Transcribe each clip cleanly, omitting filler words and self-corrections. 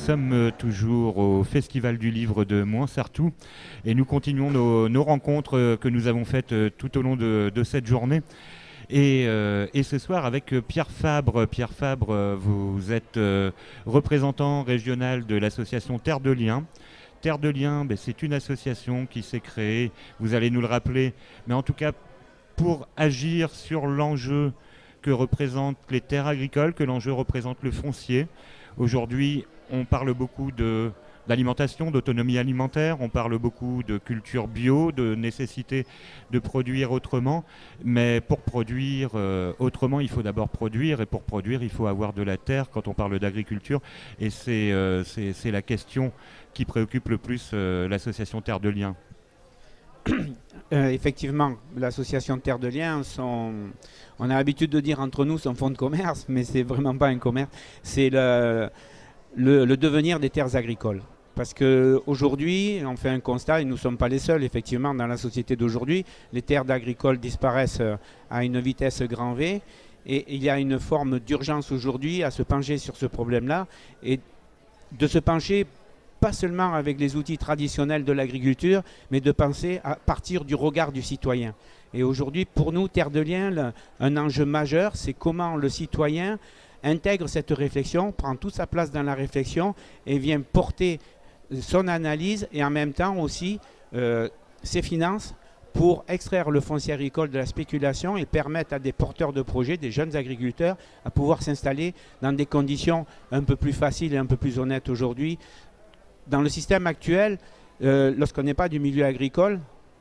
sommes toujours au Festival du Livre de Moinsartou et nous continuons nos rencontres que nous avons faites tout au long de cette journée. Et ce soir avec Pierre Fabre. Pierre Fabre, vous êtes représentant régional de l'association Terre de Liens. Terre de Liens, c'est une association qui s'est créée, vous allez nous le rappeler, mais en tout cas pour agir sur l'enjeu que représentent les terres agricoles, que l'enjeu représente le foncier. Aujourd'hui, on parle beaucoup d'alimentation, d'autonomie alimentaire, on parle beaucoup de culture bio, de nécessité de produire autrement, mais pour produire autrement, il faut d'abord produire, et pour produire, il faut avoir de la terre quand on parle d'agriculture, et c'est la question qui préoccupe le plus l'association Terre de Liens. Effectivement, l'association Terre de Liens, on a l'habitude de dire entre nous son fonds de commerce, mais c'est vraiment pas un commerce, c'est le devenir des terres agricoles. Parce qu'aujourd'hui, on fait un constat, et nous ne sommes pas les seuls, effectivement, dans la société d'aujourd'hui, les terres agricoles disparaissent à une vitesse grand V, et il y a une forme d'urgence aujourd'hui à se pencher sur ce problème-là, et de se pencher pas seulement avec les outils traditionnels de l'agriculture, mais de penser à partir du regard du citoyen. Et aujourd'hui, pour nous, Terre de Liens, un enjeu majeur, c'est comment le citoyen intègre cette réflexion, prend toute sa place dans la réflexion et vient porter son analyse et en même temps aussi ses finances pour extraire le foncier agricole de la spéculation et permettre à des porteurs de projets, des jeunes agriculteurs, à pouvoir s'installer dans des conditions un peu plus faciles et un peu plus honnêtes aujourd'hui. Dans le système actuel, lorsqu'on n'est pas du milieu agricole,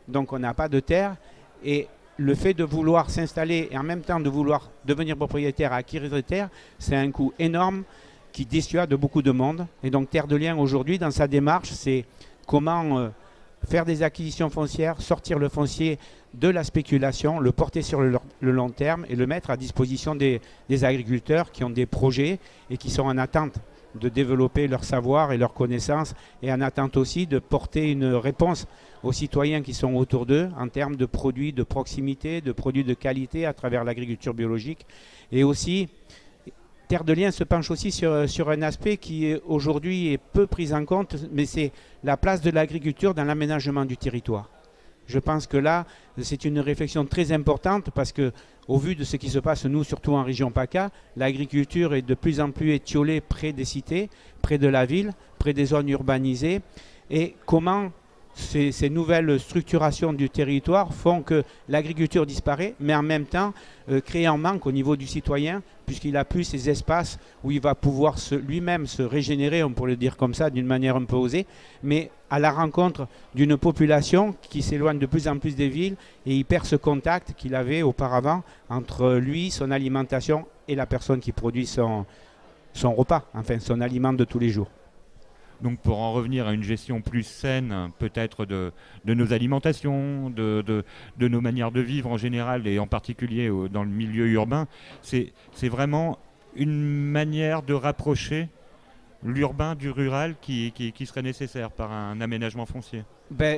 donc on n'a pas de terre, et le fait de vouloir s'installer et en même temps de vouloir devenir propriétaire, acquérir des terres, c'est un coût énorme qui dissuade beaucoup de monde. Et donc Terre de Liens aujourd'hui, dans sa démarche, c'est comment faire des acquisitions foncières, sortir le foncier de la spéculation, le porter sur le long terme et le mettre à disposition des agriculteurs qui ont des projets et qui sont en attente de développer leur savoir et leurs connaissances et en attente aussi de porter une réponse aux citoyens qui sont autour d'eux en termes de produits de proximité, de produits de qualité à travers l'agriculture biologique. Et aussi, Terre de Liens se penche aussi sur un aspect qui aujourd'hui est peu pris en compte, mais c'est la place de l'agriculture dans l'aménagement du territoire. Je pense que là, c'est une réflexion très importante parce que, au vu de ce qui se passe, nous, surtout en région PACA, l'agriculture est de plus en plus étiolée près des cités, près de la ville, près des zones urbanisées. Et comment ces nouvelles structurations du territoire font que l'agriculture disparaît, mais en même temps créer un manque au niveau du citoyen, puisqu'il n'a plus ces espaces où il va pouvoir lui-même se régénérer, on pourrait le dire comme ça, d'une manière un peu osée, mais à la rencontre d'une population qui s'éloigne de plus en plus des villes et il perd ce contact qu'il avait auparavant entre lui, son alimentation et la personne qui produit son repas, enfin son aliment de tous les jours. Donc pour en revenir à une gestion plus saine, peut-être de nos alimentations, de nos manières de vivre en général et en particulier dans le milieu urbain, c'est vraiment une manière de rapprocher l'urbain du rural qui serait nécessaire par un aménagement foncier.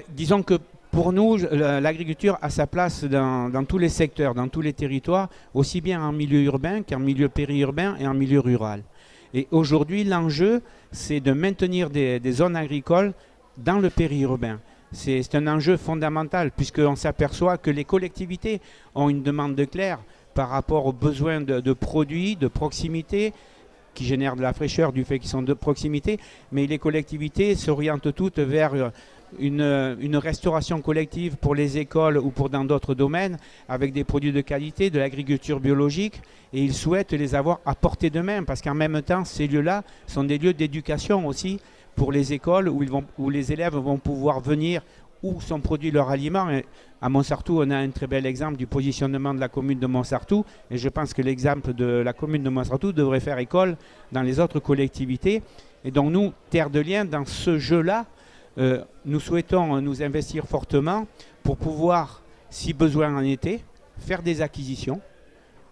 Disons que pour nous, l'agriculture a sa place dans tous les secteurs, dans tous les territoires, aussi bien en milieu urbain qu'en milieu périurbain et en milieu rural. Et aujourd'hui, l'enjeu, c'est de maintenir des zones agricoles dans le périurbain. C'est un enjeu fondamental puisqu'on s'aperçoit que les collectivités ont une demande claire par rapport aux besoins de produits, de proximité, qui génèrent de la fraîcheur du fait qu'ils sont de proximité, mais les collectivités s'orientent toutes vers une restauration collective pour les écoles ou pour dans d'autres domaines avec des produits de qualité, de l'agriculture biologique, et ils souhaitent les avoir à portée de main parce qu'en même temps, ces lieux-là sont des lieux d'éducation aussi pour les écoles où les élèves vont pouvoir venir où sont produits leurs aliments. Et à Moinsartou, on a un très bel exemple du positionnement de la commune de Moinsartou, et je pense que l'exemple de la commune de Moinsartou devrait faire école dans les autres collectivités. Et donc nous, Terre de Liens, dans ce jeu-là, nous souhaitons nous investir fortement pour pouvoir, si besoin en était, faire des acquisitions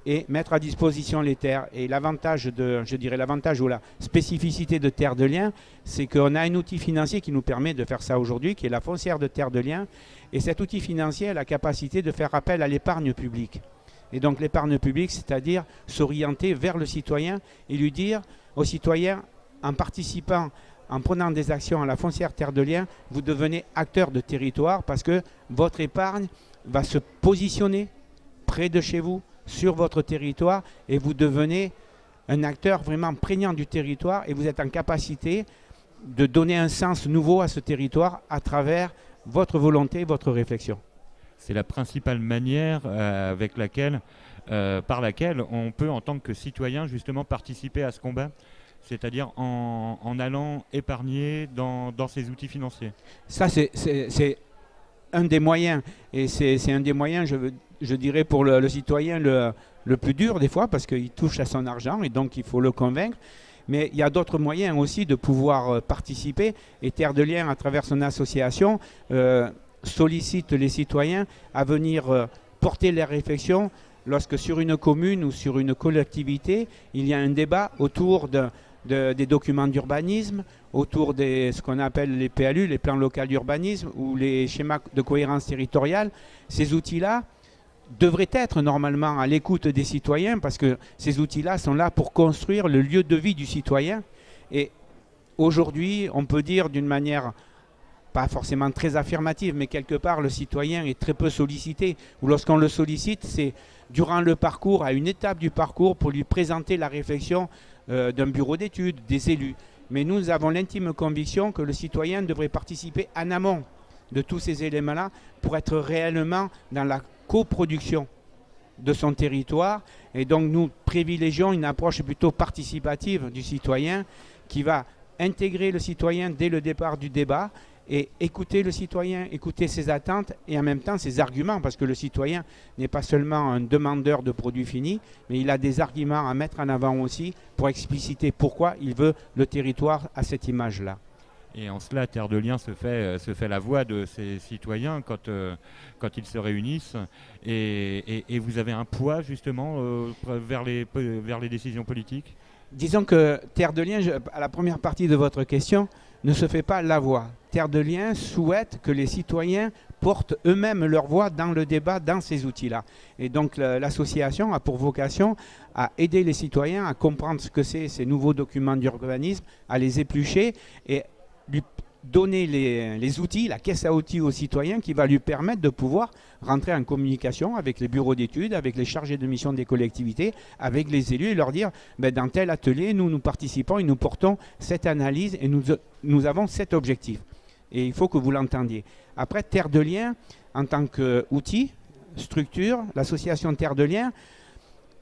et mettre à disposition les terres. Et l'avantage l'avantage ou la spécificité de Terre de Liens, c'est qu'on a un outil financier qui nous permet de faire ça aujourd'hui, qui est la foncière de Terre de Liens. Et cet outil financier a la capacité de faire appel à l'épargne publique. Et donc l'épargne publique, c'est-à-dire s'orienter vers le citoyen et lui dire au citoyen, en participant, en prenant des actions à la foncière Terre de Liens, vous devenez acteur de territoire parce que votre épargne va se positionner près de chez vous, sur votre territoire, et vous devenez un acteur vraiment prégnant du territoire et vous êtes en capacité de donner un sens nouveau à ce territoire à travers votre volonté, votre réflexion. C'est la principale manière par laquelle on peut, en tant que citoyen, justement participer à ce combat, c'est-à-dire en allant épargner dans ces outils financiers. Ça, c'est un des moyens, et c'est un des moyens, je dirais, pour le citoyen le plus dur des fois, parce qu'il touche à son argent et donc il faut le convaincre. Mais il y a d'autres moyens aussi de pouvoir participer, et Terre de Liens, à travers son association, sollicite les citoyens à venir porter leurs réflexions lorsque sur une commune ou sur une collectivité, il y a un débat autour des documents d'urbanisme, autour de ce qu'on appelle les PLU, les plans locaux d'urbanisme, ou les schémas de cohérence territoriale. Ces outils-là devraient être normalement à l'écoute des citoyens, parce que ces outils-là sont là pour construire le lieu de vie du citoyen. Et aujourd'hui, on peut dire d'une manière pas forcément très affirmative, mais quelque part le citoyen est très peu sollicité, ou lorsqu'on le sollicite, c'est durant le parcours, à une étape du parcours, pour lui présenter la réflexion d'un bureau d'études, des élus. Mais nous avons l'intime conviction que le citoyen devrait participer en amont de tous ces éléments-là pour être réellement dans la coproduction de son territoire. Et donc nous privilégions une approche plutôt participative du citoyen qui va intégrer le citoyen dès le départ du débat et écouter le citoyen, écouter ses attentes et en même temps ses arguments, parce que le citoyen n'est pas seulement un demandeur de produits finis, mais il a des arguments à mettre en avant aussi pour expliciter pourquoi il veut le territoire à cette image-là. Et en cela, Terre de Liens se fait la voix de ces citoyens quand ils se réunissent. Et vous avez un poids justement vers les décisions politiques ? Disons que Terre de Liens, à la première partie de votre question, ne se fait pas la voix. Terre de Liens souhaite que les citoyens portent eux-mêmes leur voix dans le débat, dans ces outils-là. Et donc l'association a pour vocation à aider les citoyens à comprendre ce que c'est ces nouveaux documents d'urbanisme, à les éplucher et lui donner les outils, la caisse à outils aux citoyens qui va lui permettre de pouvoir rentrer en communication avec les bureaux d'études, avec les chargés de mission des collectivités, avec les élus et leur dire dans tel atelier, nous participons et nous portons cette analyse et nous avons cet objectif. Et il faut que vous l'entendiez. Après, Terre de Liens, en tant qu'outil, structure, l'association Terre de Liens,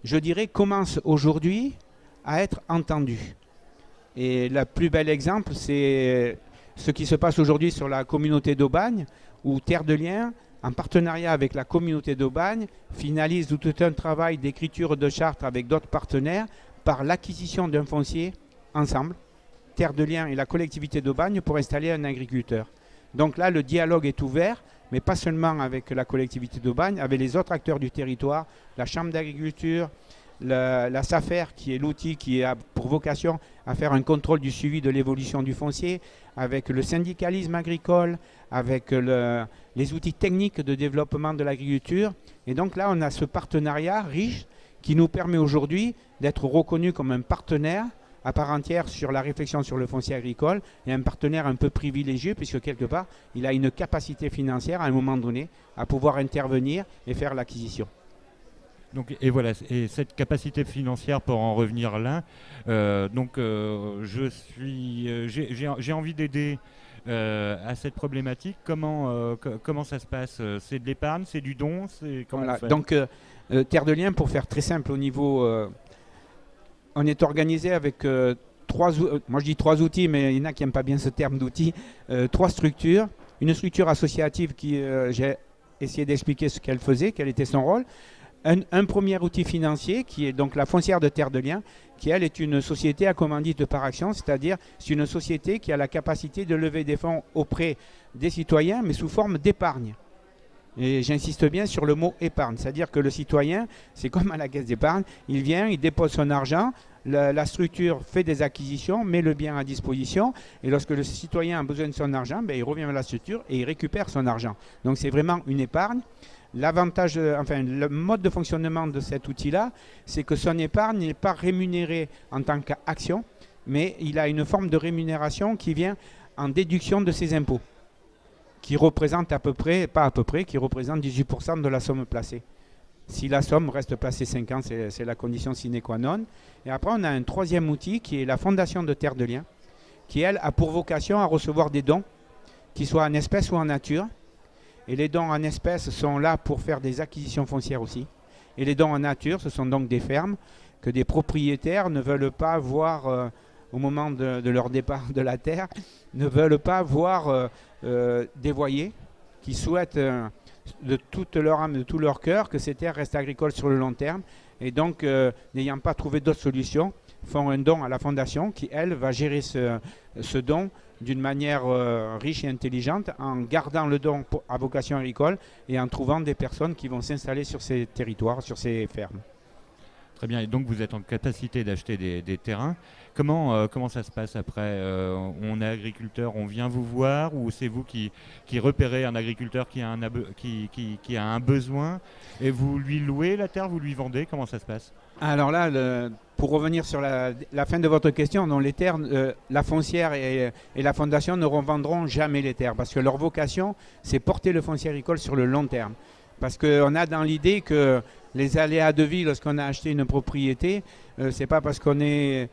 je dirais, commence aujourd'hui à être entendue. Et le plus bel exemple, c'est ce qui se passe aujourd'hui sur la communauté d'Aubagne, où Terre de Liens, en partenariat avec la communauté d'Aubagne, finalise tout un travail d'écriture de charte avec d'autres partenaires par l'acquisition d'un foncier ensemble, Terre de Liens et la collectivité d'Aubagne, pour installer un agriculteur. Donc là, le dialogue est ouvert, mais pas seulement avec la collectivité d'Aubagne, avec les autres acteurs du territoire, la chambre d'agriculture, la SAFER, qui est l'outil qui a pour vocation à faire un contrôle du suivi de l'évolution du foncier, avec le syndicalisme agricole, avec les outils techniques de développement de l'agriculture. Et donc là, on a ce partenariat riche qui nous permet aujourd'hui d'être reconnu comme un partenaire à part entière sur la réflexion sur le foncier agricole, et un partenaire un peu privilégié, puisque quelque part, il a une capacité financière à un moment donné à pouvoir intervenir et faire l'acquisition. Donc, et voilà, et cette capacité financière, pour en revenir là, j'ai envie d'aider à cette problématique. Comment ça se passe ? C'est de l'épargne, c'est du don, voilà. Donc Terre de Liens, pour faire très simple au niveau, on est organisé avec moi je dis trois outils, mais il y en a qui n'aiment pas bien ce terme d'outils, trois structures. Une structure associative qui j'ai essayé d'expliquer ce qu'elle faisait, quel était son rôle. Un premier outil financier qui est donc la foncière de Terre de Liens, qui elle est une société à commandite par action, c'est-à-dire c'est une société qui a la capacité de lever des fonds auprès des citoyens, mais sous forme d'épargne. Et j'insiste bien sur le mot épargne, c'est-à-dire que le citoyen, c'est comme à la caisse d'épargne, il vient, il dépose son argent, la structure fait des acquisitions, met le bien à disposition, et lorsque le citoyen a besoin de son argent, il revient à la structure et il récupère son argent. Donc c'est vraiment une épargne. L'avantage, le mode de fonctionnement de cet outil-là, c'est que son épargne n'est pas rémunérée en tant qu'action, mais il a une forme de rémunération qui vient en déduction de ses impôts, qui représente qui représente 18% de la somme placée. Si la somme reste placée 5 ans, c'est la condition sine qua non. Et après, on a un troisième outil qui est la Fondation de Terre de Liens, qui, elle, a pour vocation à recevoir des dons, qu'ils soient en espèces ou en nature. Et les dons en espèces sont là pour faire des acquisitions foncières aussi. Et les dons en nature, ce sont donc des fermes que des propriétaires ne veulent pas voir au moment de leur départ de la terre, ne veulent pas voir dévoyer, qui souhaitent de toute leur âme, de tout leur cœur, que ces terres restent agricoles sur le long terme. Et donc, n'ayant pas trouvé d'autres solutions, font un don à la Fondation qui, elle, va gérer ce don d'une manière riche et intelligente en gardant le don à vocation agricole et en trouvant des personnes qui vont s'installer sur ces territoires, sur ces fermes. Très bien, et donc vous êtes en capacité d'acheter des terrains. Comment ça se passe après on est agriculteur, on vient vous voir, ou c'est vous qui repérez un agriculteur qui a un besoin et vous lui louez la terre, vous lui vendez? Comment ça se passe? Alors là, pour revenir sur la fin de votre question, donc les terres, la foncière et la Fondation ne revendront jamais les terres parce que leur vocation, c'est porter le foncier agricole sur le long terme. Parce qu'on a dans l'idée que les aléas de vie, lorsqu'on a acheté une propriété, c'est pas parce qu'on n'est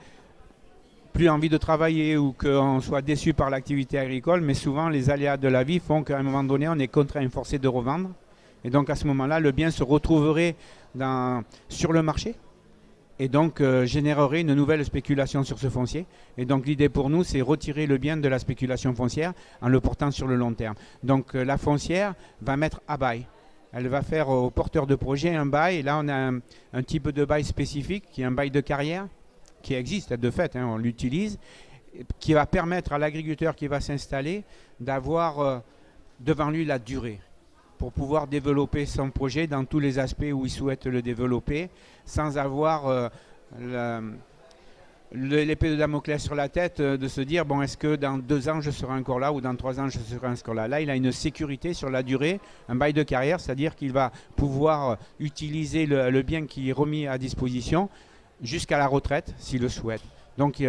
plus envie de travailler ou qu'on soit déçu par l'activité agricole, mais souvent les aléas de la vie font qu'à un moment donné, on est contraint et forcé de revendre. Et donc à ce moment-là, le bien se retrouverait sur le marché et donc générerait une nouvelle spéculation sur ce foncier. Et donc l'idée pour nous, c'est retirer le bien de la spéculation foncière en le portant sur le long terme. Donc la foncière va mettre à bail. Elle va faire aux porteurs de projet un bail. Et là, on a un type de bail spécifique qui est un bail de carrière, qui existe de fait, on l'utilise, qui va permettre à l'agriculteur qui va s'installer d'avoir devant lui la durée pour pouvoir développer son projet dans tous les aspects où il souhaite le développer, sans avoir l'épée de Damoclès sur la tête de se dire, bon, est-ce que dans 2 ans je serai encore là ou dans 3 ans je serai encore là. Là, il a une sécurité sur la durée, un bail de carrière, c'est-à-dire qu'il va pouvoir utiliser le bien qui est remis à disposition jusqu'à la retraite s'il le souhaite. Donc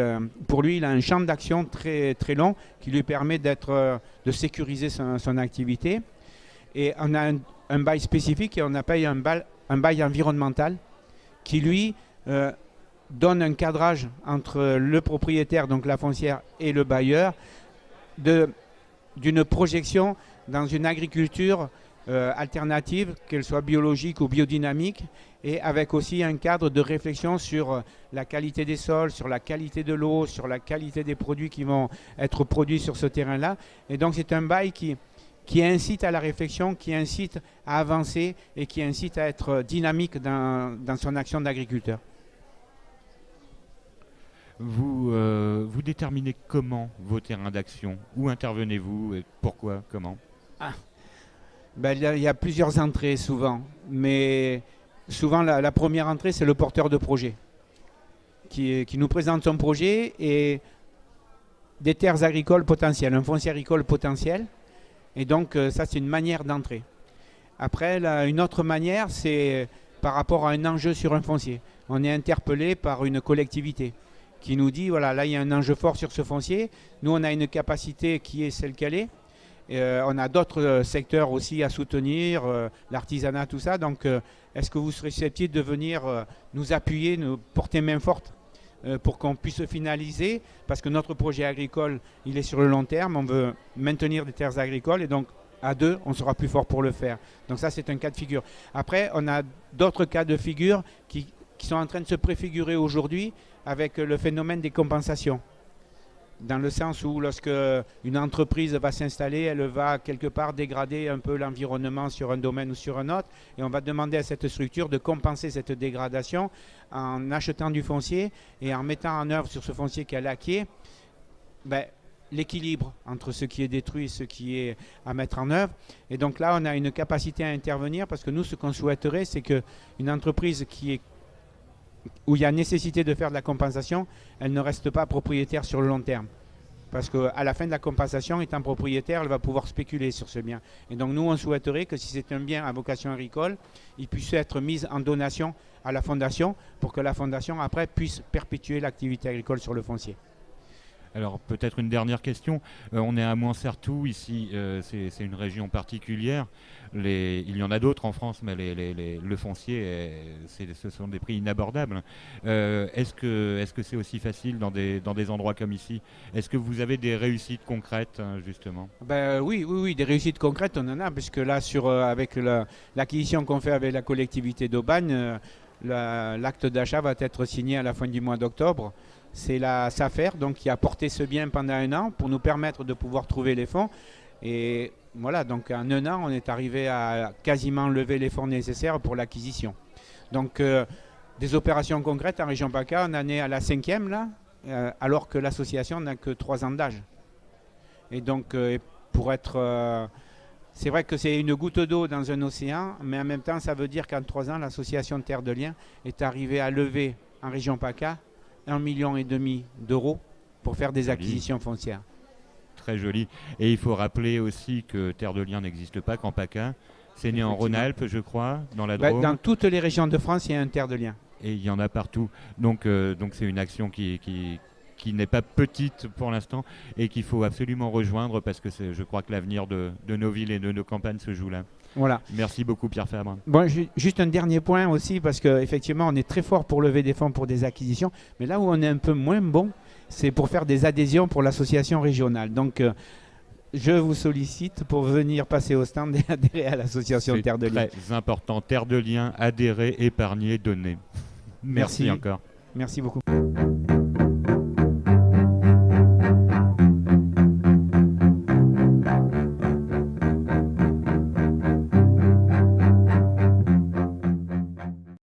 pour lui, il a un champ d'action très, très long qui lui permet de sécuriser son activité. Et on a un bail spécifique et on appelle un bail environnemental qui lui donne un cadrage entre le propriétaire, donc la foncière, et le bailleur d'une projection dans une agriculture alternative, qu'elle soit biologique ou biodynamique, et avec aussi un cadre de réflexion sur la qualité des sols, sur la qualité de l'eau, sur la qualité des produits qui vont être produits sur ce terrain-là. Et donc c'est un bail qui incite à la réflexion, qui incite à avancer et qui incite à être dynamique dans son action d'agriculteur. Vous déterminez comment vos terrains d'action? Où intervenez-vous et pourquoi? Comment? Il y a plusieurs entrées souvent, mais souvent la première entrée, c'est le porteur de projet qui nous présente son projet et des terres agricoles potentielles, un foncier agricole potentiel. Et donc ça, c'est une manière d'entrer. Après, une autre manière, c'est par rapport à un enjeu sur un foncier. On est interpellé par une collectivité qui nous dit, voilà, là, il y a un enjeu fort sur ce foncier. Nous, on a une capacité qui est celle qu'elle est. On a d'autres secteurs aussi à soutenir, l'artisanat, tout ça. Donc, est-ce que vous serez susceptible de venir nous appuyer, nous porter main forte pour qu'on puisse finaliser? Parce que notre projet agricole, il est sur le long terme. On veut maintenir des terres agricoles et donc, à 2, on sera plus fort pour le faire. Donc ça, c'est un cas de figure. Après, on a d'autres cas de figure qui sont en train de se préfigurer aujourd'hui avec le phénomène des compensations. Dans le sens où lorsque une entreprise va s'installer, elle va quelque part dégrader un peu l'environnement sur un domaine ou sur un autre. Et on va demander à cette structure de compenser cette dégradation en achetant du foncier et en mettant en œuvre sur ce foncier qu'elle acquiert l'équilibre entre ce qui est détruit et ce qui est à mettre en œuvre. Et donc là, on a une capacité à intervenir parce que nous, ce qu'on souhaiterait, c'est qu'une entreprise où il y a nécessité de faire de la compensation, elle ne reste pas propriétaire sur le long terme. Parce qu'à la fin de la compensation, étant propriétaire, elle va pouvoir spéculer sur ce bien. Et donc nous, on souhaiterait que si c'est un bien à vocation agricole, il puisse être mis en donation à la fondation pour que la fondation, après, puisse perpétuer l'activité agricole sur le foncier. Alors peut-être une dernière question. On est à Montsertou ici, c'est une région particulière. Il y en a d'autres en France, mais le foncier, ce sont des prix inabordables. Est-ce que c'est aussi facile dans des endroits comme ici? Est-ce que vous avez des réussites concrètes, hein, justement? Ben, oui, des réussites concrètes, on en a, puisque là, avec l'acquisition qu'on fait avec la collectivité d'Aubagne, l'acte d'achat va être signé à la fin du mois d'octobre. C'est la SAFER donc, qui a porté ce bien pendant 1 an pour nous permettre de pouvoir trouver les fonds. Et voilà, donc en 1 an, on est arrivé à quasiment lever les fonds nécessaires pour l'acquisition. Donc, des opérations concrètes en région PACA, on en est à la 5e là, alors que l'association n'a que 3 ans d'âge. Et donc, c'est vrai que c'est une goutte d'eau dans un océan, mais en même temps, ça veut dire qu'en 3 ans, l'association Terre de Liens est arrivée à lever en région PACA 1,5 million d'euros pour faire des acquisitions foncières. Très joli. Et il faut rappeler aussi que Terre de Liens n'existe pas qu'en PACA. C'est né en Rhône-Alpes, je crois, dans la Drôme. Dans toutes les régions de France, il y a un Terre de Liens. Et il y en a partout. Donc c'est une action qui n'est pas petite pour l'instant et qu'il faut absolument rejoindre parce que je crois que l'avenir de nos villes et de nos campagnes se joue là. Voilà. Merci beaucoup Pierre Fabre. Bon, juste un dernier point aussi, parce qu'effectivement, on est très fort pour lever des fonds pour des acquisitions, mais là où on est un peu moins bon, c'est pour faire des adhésions pour l'association régionale. Donc, je vous sollicite pour venir passer au stand et adhérer à l'association Terre de Liens. C'est très important. Terre de Liens, adhérer, épargner, donner. Merci encore. Merci beaucoup.